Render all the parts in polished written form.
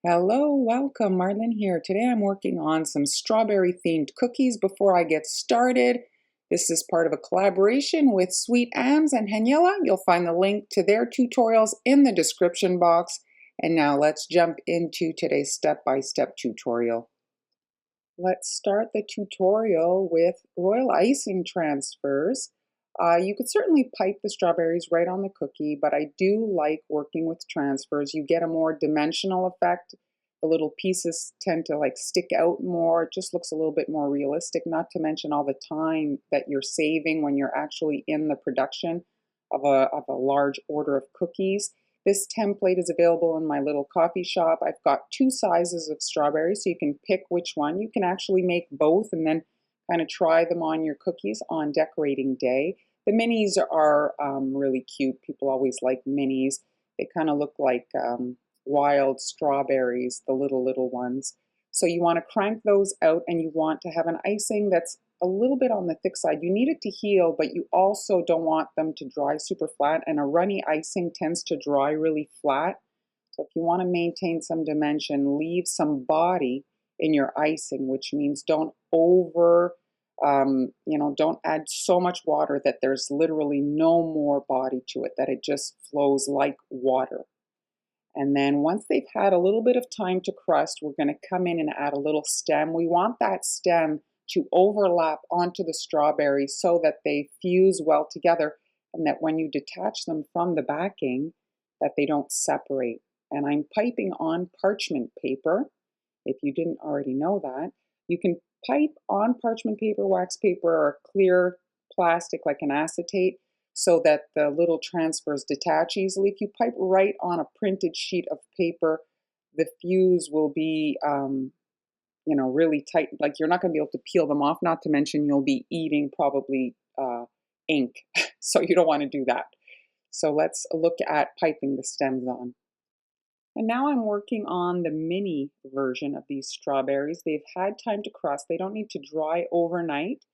Hello, welcome. Marlon here. Today I'm working on some strawberry themed cookies. Before I get started, this is part of a collaboration with Sweet Ams and Haniela. You'll find the link to their tutorials in the description box. And now let's jump into today's step-by-step tutorial. Let's start the tutorial with royal icing transfers. You could certainly pipe the strawberries right on the cookie, but I do like working with transfers. You get a more dimensional effect. The little pieces tend to stick out more. It just looks a little bit more realistic, not to mention all the time that you're saving when you're actually in the production of a large order of cookies. This template is available in my little coffee shop. I've got two sizes of strawberries, so you can pick which one. You can actually make both and then kind of try them on your cookies on decorating day. The minis are really cute. People always like minis. They kind of look like wild strawberries, the little ones. So you want to crank those out and you want to have an icing that's a little bit on the thick side. You need it to heal, but you also don't want them to dry super flat, and a runny icing tends to dry really flat. So if you want to maintain some dimension, leave some body in your icing, which means don't don't add so much water that there's literally no more body to it, that it just flows like water. And then once they've had a little bit of time to crust, we're going to come in and add a little stem. We want that stem to overlap onto the strawberries so that they fuse well together, and that when you detach them from the backing, that they don't separate. And I'm piping on parchment paper. If you didn't already know that, you can pipe on parchment paper, wax paper, or clear plastic like an acetate, so that the little transfers detach easily. If you pipe right on a printed sheet of paper, the fuse will be, really tight. Like, you're not going to be able to peel them off, not to mention you'll be eating probably ink. So you don't want to do that. So let's look at piping the stems on. And now I'm working on the mini version of these strawberries. They've had time to crust. They don't need to dry overnight,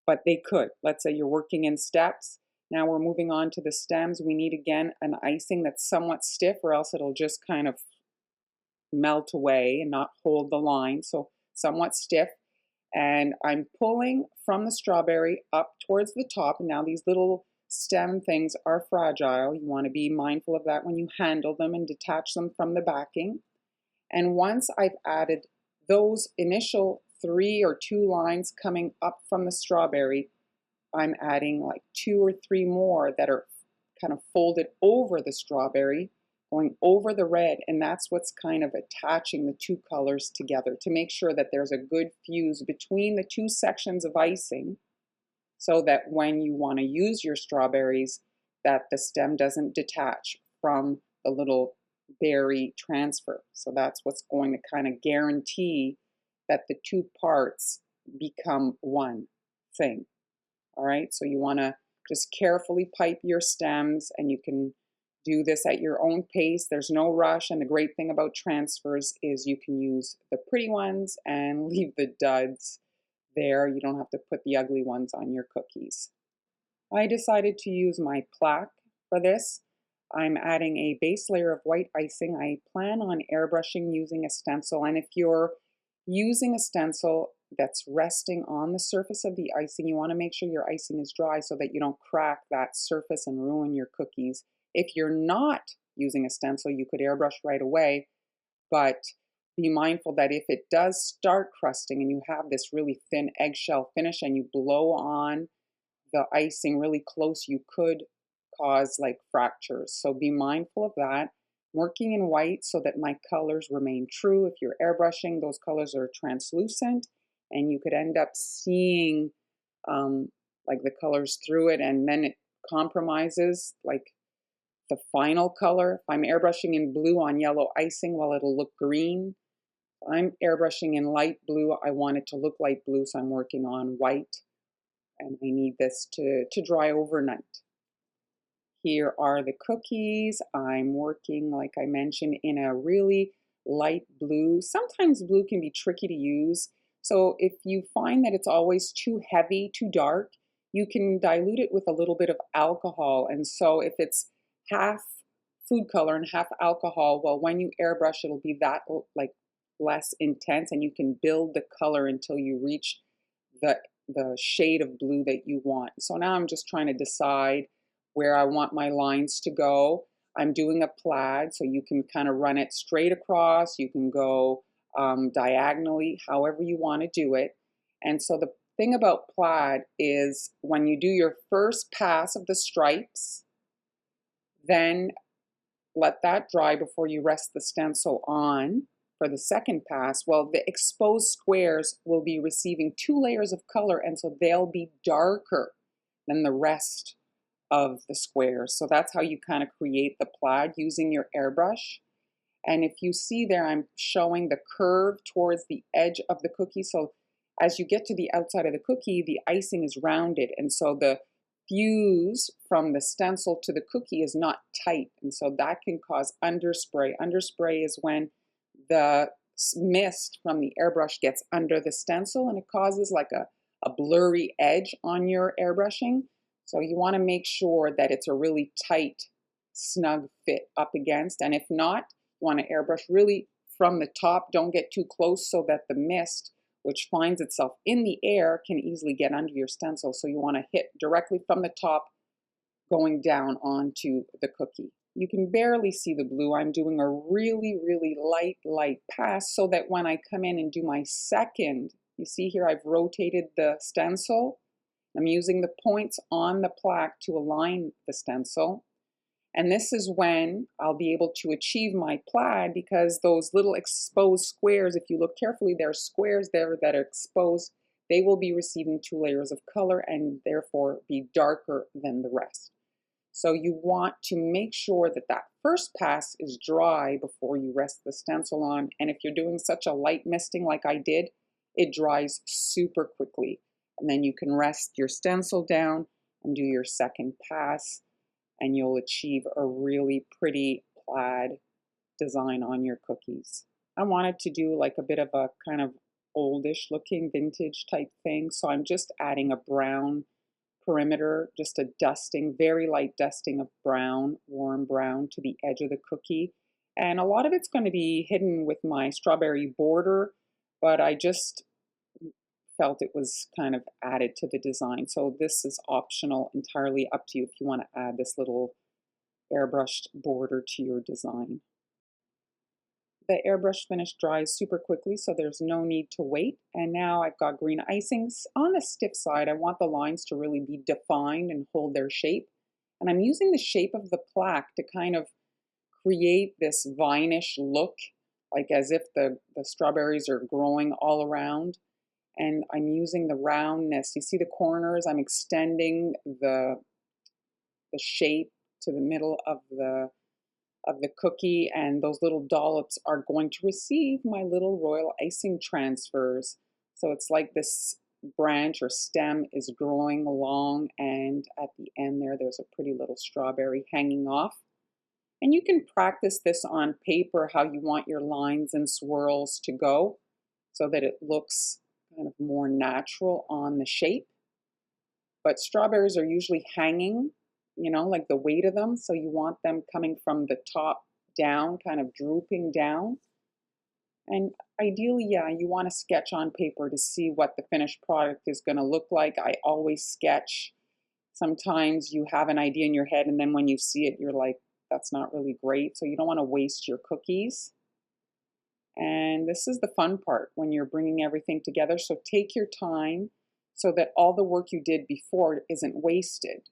but they could. Let's say you're working in steps. Now we're moving on to the stems. We need, again, an icing that's somewhat stiff, or else it'll just kind of melt away and not hold the line. So somewhat stiff. And I'm pulling from the strawberry up towards the top. And now these little stem things are fragile. You want to be mindful of that when you handle them and detach them from the backing. And once I've added those initial 3 or 2 lines coming up from the strawberry, I'm adding like 2 or 3 more that are kind of folded over the strawberry, going over the red, and that's what's kind of attaching the two colors together to make sure that there's a good fuse between the two sections of icing, so that when you want to use your strawberries, that the stem doesn't detach from the little berry transfer. So that's what's going to kind of guarantee that the two parts become one thing. All right, so you want to just carefully pipe your stems, and you can do this at your own pace. There's no rush, and the great thing about transfers is you can use the pretty ones and leave the duds there. You don't have to put the ugly ones on your cookies. I decided to use my plaque for this. I'm adding a base layer of white icing. I plan on airbrushing using a stencil, and if you're using a stencil that's resting on the surface of the icing, you want to make sure your icing is dry so that you don't crack that surface and ruin your cookies. If you're not using a stencil, you could airbrush right away, but be mindful that if it does start crusting and you have this really thin eggshell finish and you blow on the icing really close, you could cause like fractures. So be mindful of that. Working in white so that my colors remain true. If you're airbrushing, those colors are translucent, and you could end up seeing like the colors through it, and then it compromises like the final color. If I'm airbrushing in blue on yellow icing, well, it'll look green. If I'm airbrushing in light blue, I want it to look light blue, so I'm working on white, and I need this to dry overnight. Here are the cookies. I'm working, like I mentioned, in a really light blue. Sometimes blue can be tricky to use. So if you find that it's always too heavy, too dark, you can dilute it with a little bit of alcohol. And so if it's half food color and half alcohol. Well, when you airbrush, it'll be that like less intense, and you can build the color until you reach the the shade of blue that you want. So now I'm just trying to decide where I want my lines to go. I'm doing a plaid, so you can kind of run it straight across. You can go diagonally, however you want to do it. And so the thing about plaid is when you do your first pass of the stripes, then let that dry before you rest the stencil on for the second pass. Well, the exposed squares will be receiving 2 layers of color, and so they'll be darker than the rest of the squares. So that's how you kind of create the plaid using your airbrush. And if you see there, I'm showing the curve towards the edge of the cookie. So as you get to the outside of the cookie, the icing is rounded. And so the fuse from the stencil to the cookie is not tight. And so that can cause underspray. Underspray is when the mist from the airbrush gets under the stencil and it causes like a blurry edge on your airbrushing. So you want to make sure that it's a really tight, snug fit up against. And if not, you want to airbrush really from the top. Don't get too close so that the mist, which finds itself in the air, can easily get under your stencil. So you want to hit directly from the top going down onto the cookie. You can barely see the blue. I'm doing a really, really light pass so that when I come in and do my second, you see here I've rotated the stencil. I'm using the points on the plaque to align the stencil. And this is when I'll be able to achieve my plaid, because those little exposed squares, if you look carefully, there are squares there that are exposed. They will be receiving 2 layers of color and therefore be darker than the rest. So you want to make sure that that first pass is dry before you rest the stencil on. And if you're doing such a light misting like I did, it dries super quickly. And then you can rest your stencil down and do your second pass, and you'll achieve a really pretty plaid design on your cookies. I wanted to do like a bit of a kind of oldish looking vintage type thing, so I'm just adding a brown perimeter, just a dusting, very light dusting of brown, warm brown to the edge of the cookie. And a lot of it's going to be hidden with my strawberry border, but I just felt it was kind of added to the design. So this is optional, entirely up to you if you want to add this little airbrushed border to your design. The airbrush finish dries super quickly, so there's no need to wait. And now I've got green icings. On the stiff side, I want the lines to really be defined and hold their shape. And I'm using the shape of the plaque to kind of create this vine-ish look, like as if the strawberries are growing all around. And I'm using the roundness. You see the corners? I'm extending the shape to the middle of the cookie, and those little dollops are going to receive my little royal icing transfers. So it's like this branch or stem is growing along, and at the end there's a pretty little strawberry hanging off. And you can practice this on paper, how you want your lines and swirls to go so that it looks kind of more natural on the shape. But strawberries are usually hanging, like the weight of them. So you want them coming from the top down, kind of drooping down. And ideally, yeah, you want to sketch on paper to see what the finished product is going to look like. I always sketch. Sometimes you have an idea in your head, and then when you see it, you're like, that's not really great. So you don't want to waste your cookies. And this is the fun part when you're bringing everything together. So take your time so that all the work you did before isn't wasted.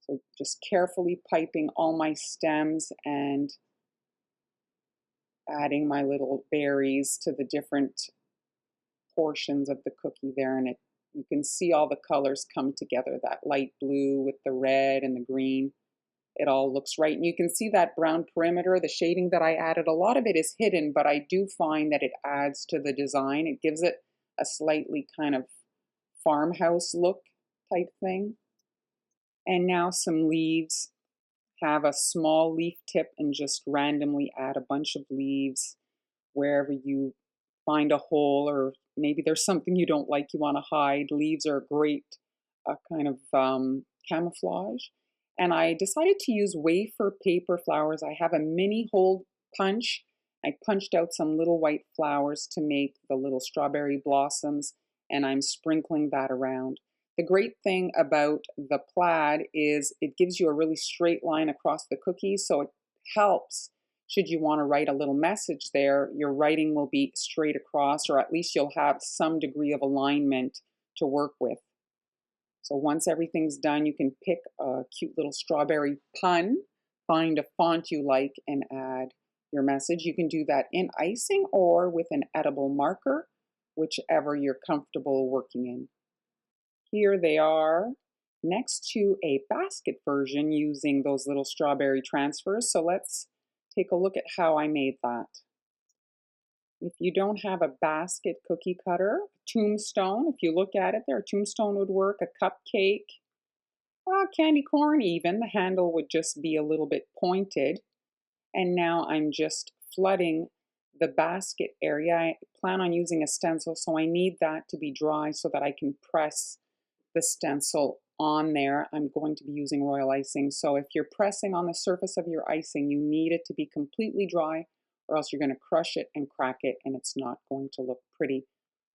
So just carefully piping all my stems and adding my little berries to the different portions of the cookie there. And you can see all the colors come together, that light blue with the red and the green. It all looks right. And you can see that brown perimeter, the shading that I added. A lot of it is hidden, but I do find that it adds to the design. It gives it a slightly kind of farmhouse look type thing. And now some leaves. Have a small leaf tip and just randomly add a bunch of leaves wherever you find a hole, or maybe there's something you don't like you want to hide. Leaves are great kind of camouflage. And I decided to use wafer paper flowers. I have a mini hole punch. I punched out some little white flowers to make the little strawberry blossoms, and I'm sprinkling that around. The great thing about the plaid is it gives you a really straight line across the cookie, so it helps. Should you want to write a little message there, your writing will be straight across, or at least you'll have some degree of alignment to work with. So once everything's done, you can pick a cute little strawberry pun, find a font you like, and add your message. You can do that in icing or with an edible marker, whichever you're comfortable working in. Here they are next to a basket version using those little strawberry transfers. So let's take a look at how I made that. If you don't have a basket cookie cutter, tombstone, if you look at it there, a tombstone would work, a cupcake, candy corn even, the handle would just be a little bit pointed. And now I'm just flooding the basket area. I plan on using a stencil, so I need that to be dry so that I can press the stencil on there. I'm going to be using royal icing. So if you're pressing on the surface of your icing, you need it to be completely dry, or else you're going to crush it and crack it, and it's not going to look pretty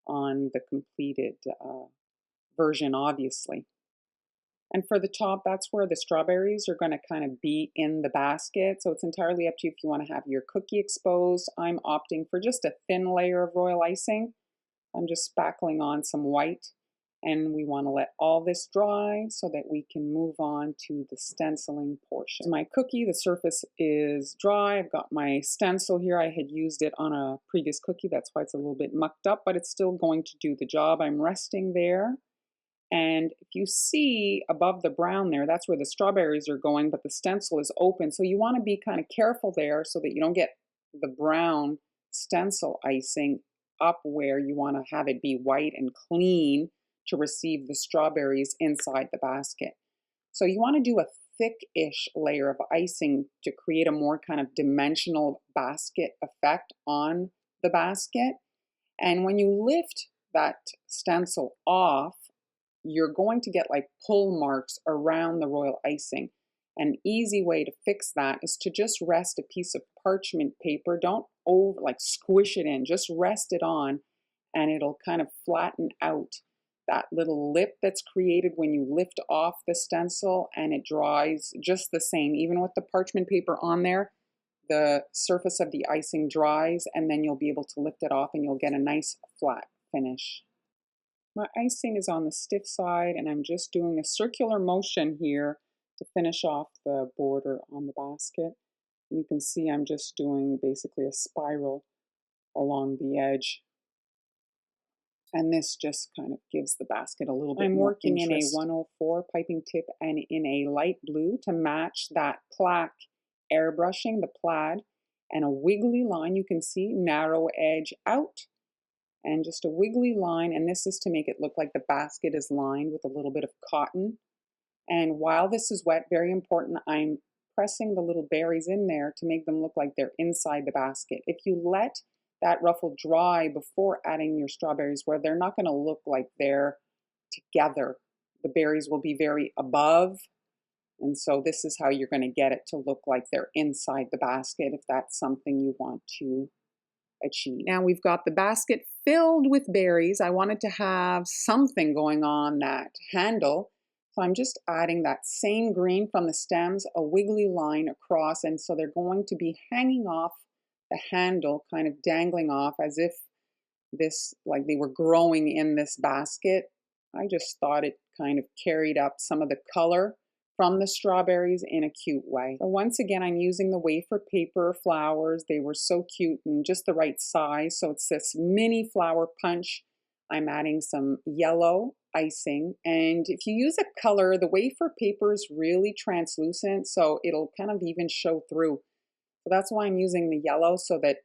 on the completed version, obviously. And for the top, that's where the strawberries are going to kind of be in the basket. So it's entirely up to you if you want to have your cookie exposed. I'm opting for just a thin layer of royal icing. I'm just spackling on some white. And we want to let all this dry so that we can move on to the stenciling portion. My cookie, the surface is dry. I've got my stencil here. I had used it on a previous cookie. That's why it's a little bit mucked up, but it's still going to do the job. I'm resting there. And if you see above the brown there, that's where the strawberries are going, but the stencil is open. So you want to be kind of careful there so that you don't get the brown stencil icing up where you want to have it be white and clean to receive the strawberries inside the basket. So you want to do a thick-ish layer of icing to create a more kind of dimensional basket effect on the basket. And when you lift that stencil off, you're going to get like pull marks around the royal icing. An easy way to fix that is to just rest a piece of parchment paper. Don't squish it in, just rest it on, and it'll kind of flatten out that little lip that's created when you lift off the stencil, and it dries just the same. Even with the parchment paper on there, the surface of the icing dries, and then you'll be able to lift it off and you'll get a nice flat finish. My icing is on the stiff side, and I'm just doing a circular motion here to finish off the border on the basket. You can see I'm just doing basically a spiral along the edge. And this just kind of gives the basket a little bit more interest. I'm working in a 104 piping tip and in a light blue to match that plaque airbrushing, the plaid, and a wiggly line. You can see narrow edge out and just a wiggly line. And this is to make it look like the basket is lined with a little bit of cotton. And while this is wet, very important, I'm pressing the little berries in there to make them look like they're inside the basket. If you let that ruffle dry before adding your strawberries, where they're not going to look like they're together. The berries will be very above, and so this is how you're going to get it to look like they're inside the basket if that's something you want to achieve. Now we've got the basket filled with berries. I wanted to have something going on that handle, so I'm just adding that same green from the stems, a wiggly line across, and so they're going to be hanging off the handle, kind of dangling off as if like they were growing in this basket. I just thought it kind of carried up some of the color from the strawberries in a cute way. So once again, I'm using the wafer paper flowers. They were so cute and just the right size. So it's this mini flower punch. I'm adding some yellow icing. And if you use a color, the wafer paper is really translucent, so it'll kind of even show through. So that's why I'm using the yellow, so that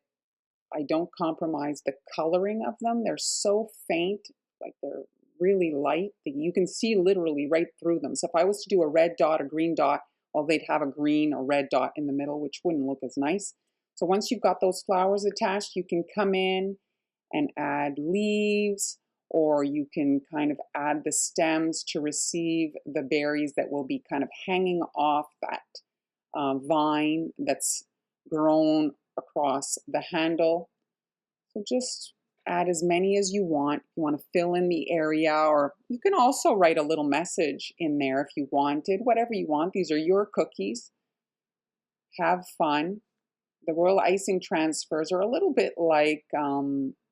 I don't compromise the coloring of them. They're so faint, like they're really light, that you can see literally right through them. So if I was to do a red dot, a green dot, well, they'd have a green or red dot in the middle, which wouldn't look as nice. So once you've got those flowers attached, you can come in and add leaves or you can kind of add the stems to receive the berries that will be kind of hanging off that vine that's grown across the handle. So just add as many as you want. You want to fill in the area, or you can also write a little message in there if you wanted, whatever you want. These are your cookies. Have fun. The royal icing transfers are a little bit like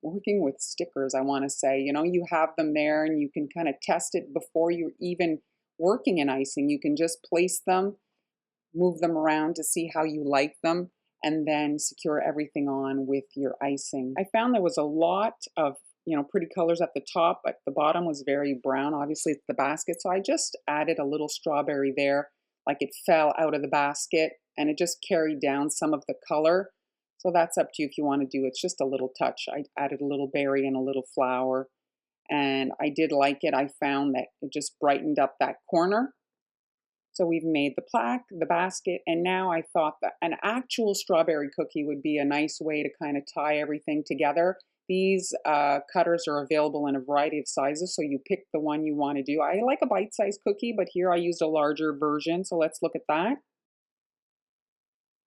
working with stickers, I want to say. You know, you have them there and you can kind of test it before you're even working in icing. You can just place them, move them around to see how you like them, and then secure everything on with your icing. I found there was a lot of, pretty colors at the top, but the bottom was very brown. Obviously, it's the basket, so I just added a little strawberry there, like it fell out of the basket, and it just carried down some of the color. So that's up to you if you want to do it. It's just a little touch. I added a little berry and a little flower, and I did like it. I found that it just brightened up that corner. So we've made the plaque, the basket, and now I thought that an actual strawberry cookie would be a nice way to kind of tie everything together. These cutters are available in a variety of sizes, so you pick the one you want to do. I like a bite-sized cookie, but here I used a larger version, so let's look at that.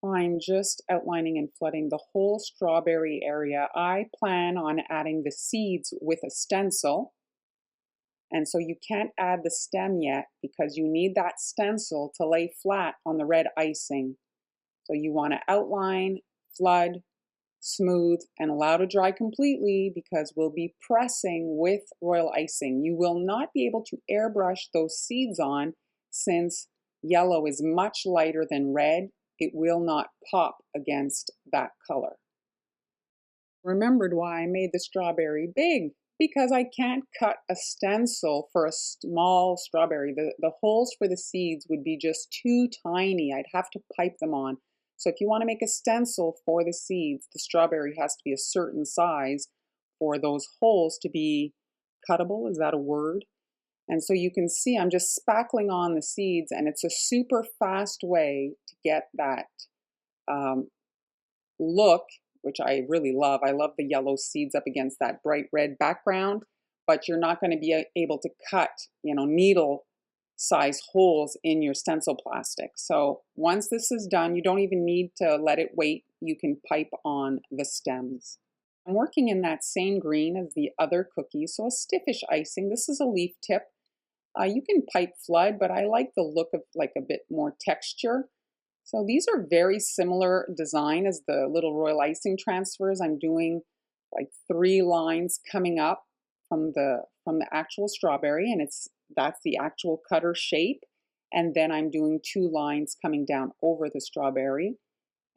I'm just outlining and flooding the whole strawberry area. I plan on adding the seeds with a stencil. And so you can't add the stem yet because you need that stencil to lay flat on the red icing. So you want to outline, flood, smooth, and allow to dry completely because we'll be pressing with royal icing. You will not be able to airbrush those seeds on since yellow is much lighter than red. It will not pop against that color. Remembered why I made the strawberry big, because I can't cut a stencil for a small strawberry. The holes for the seeds would be just too tiny. I'd have to pipe them on. So if you want to make a stencil for the seeds, the strawberry has to be a certain size for those holes to be cuttable. Is that a word? And so you can see I'm just spackling on the seeds, and it's a super fast way to get that look, which I really love. I love the yellow seeds up against that bright red background, but you're not going to be able to cut, needle size holes in your stencil plastic. So once this is done, you don't even need to let it wait. You can pipe on the stems. I'm working in that same green as the other cookies, so a stiffish icing. This is a leaf tip. You can pipe flood, but I like the look of like a bit more texture. So these are very similar design as the little royal icing transfers. I'm doing like 3 lines coming up from the actual strawberry, and that's the actual cutter shape. And then I'm doing 2 lines coming down over the strawberry.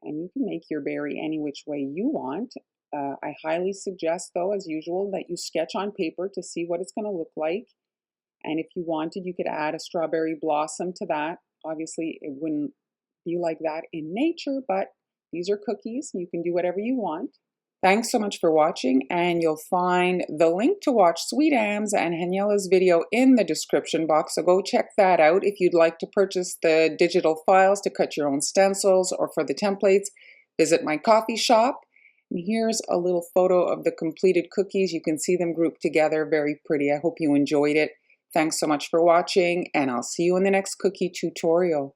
And you can make your berry any which way you want. I highly suggest, though, as usual, that you sketch on paper to see what it's going to look like. And if you wanted, you could add a strawberry blossom to that. Obviously, it wouldn't be like that in nature, but these are cookies. You can do whatever you want. Thanks so much for watching, and you'll find the link to watch Sweet Am's and Haniela's video in the description box, so go check that out. If you'd like to purchase the digital files to cut your own stencils or for the templates, visit my coffee shop. And here's a little photo of the completed cookies. You can see them grouped together, very pretty. I hope you enjoyed it. Thanks so much for watching, and I'll see you in the next cookie tutorial.